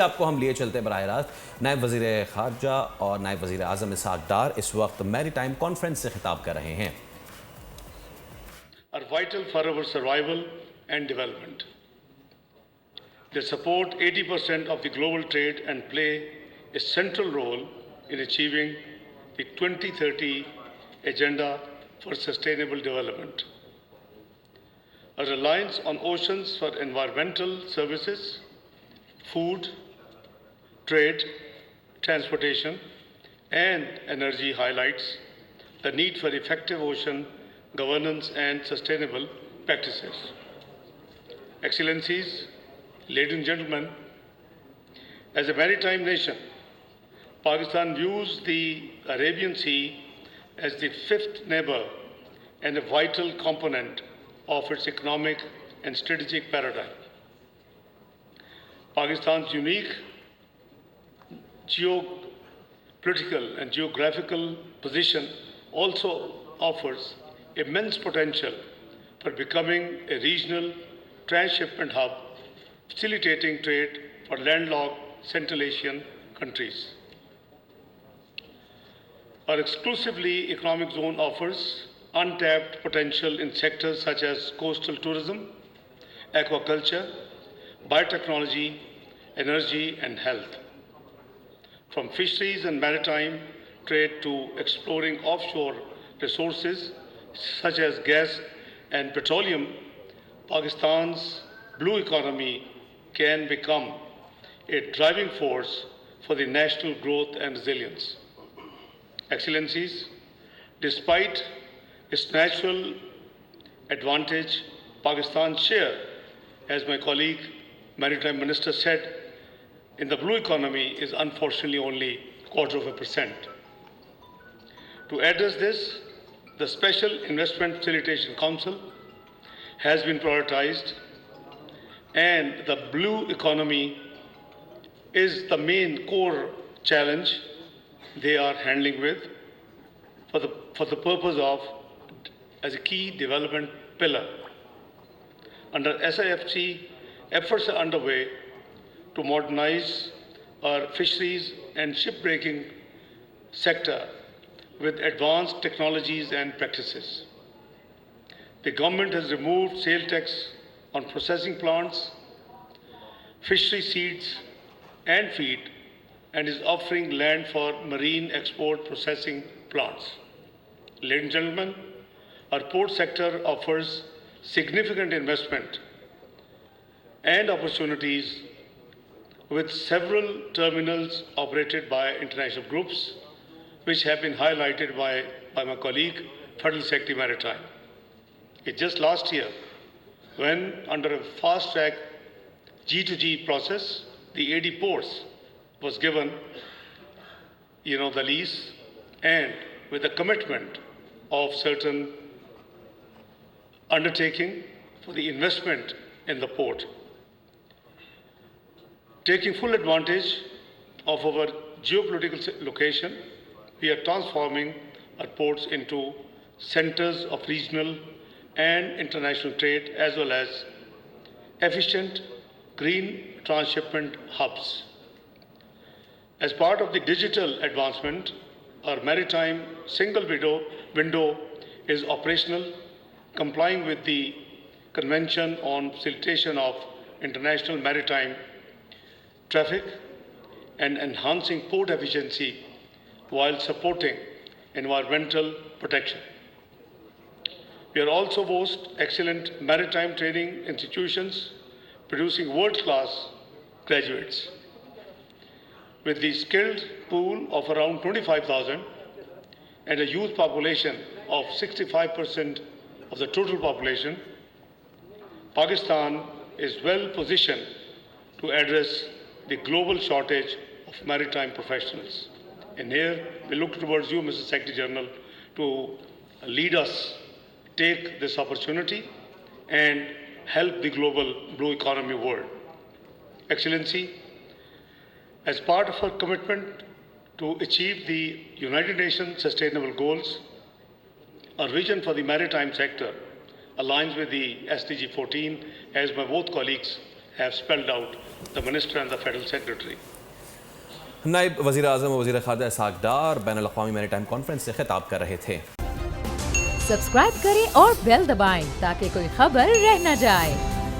आपको हम लिए चलते बराह रास्त नायब वज़ीर ख़ारजा और नायब वज़ीर आज़म इशाक़ डार इस वक्त मैरीटाइम कॉन्फ्रेंस से खिताब कर रहे हैं। Are vital for our survival and development. They support 80% of the global trade and play a central role in achieving the 2030 Agenda for Sustainable Development. A reliance on oceans for environmental services, food, trade, transportation, and energy highlights the need for effective ocean governance and sustainable practices. Excellencies, ladies and gentlemen, as a maritime nation, Pakistan views the Arabian Sea as the fifth neighbor and a vital component of its economic and strategic paradigm. Pakistan's unique geopolitical and geographical position also offers immense potential for becoming a regional transshipment hub, facilitating trade for landlocked Central Asian countries. Our exclusively economic zone offers untapped potential in sectors such as coastal tourism, aquaculture, biotechnology, energy, and health. From fisheries and maritime trade to exploring offshore resources such as gas and petroleum, Pakistan's blue economy can become a driving force for the national growth and resilience. Excellencies, despite its natural advantage, Pakistan's share, as my colleague Maritime Minister said, in the blue economy is unfortunately only 0.25%. To address this, the Special Investment Facilitation Council has been prioritized, and the blue economy is the main core challenge they are handling with for the purpose of as a key development pillar. Under SIFC, efforts are underway to modernize our fisheries and shipbreaking sector with advanced technologies and practices. The government has removed sale tax on processing plants, fishery seeds and feed, and is offering land for marine export processing plants. Ladies and gentlemen, our port sector offers significant investment and opportunities with several terminals operated by international groups, which have been highlighted by my colleague, Federal Secretary Maritime. It's just last year, when under a fast-track G2G process, the AD ports was given, the lease, and with a commitment of certain undertaking for the investment in the port. Taking full advantage of our geopolitical location, we are transforming our ports into centers of regional and international trade as well as efficient green transshipment hubs. As part of the digital advancement, our maritime single window is operational, complying with the Convention on Facilitation of International Maritime Traffic and enhancing port efficiency while supporting environmental protection. We are also boast excellent maritime training institutions producing world-class graduates. With the skilled pool of around 25,000 and a youth population of 65% of the total population, Pakistan is well positioned to address the global shortage of maritime professionals. And here we look towards you, Mr. Secretary General, to lead us, take this opportunity and help the global blue economy world. Excellency, as part of our commitment to achieve the United Nations Sustainable Goals, our vision for the maritime sector aligns with the SDG 14, as my both colleagues have spelled out, the Minister and the Federal Secretary. नायब वज़ीर आज़म और वज़ीर ख़ारजा इशाक़ डार बैनुल-अक़वामी maritime conference से खिताब कर रहे थे। Subscribe करें और बेल दबाएं ताकि कोई खबर रह न जाए।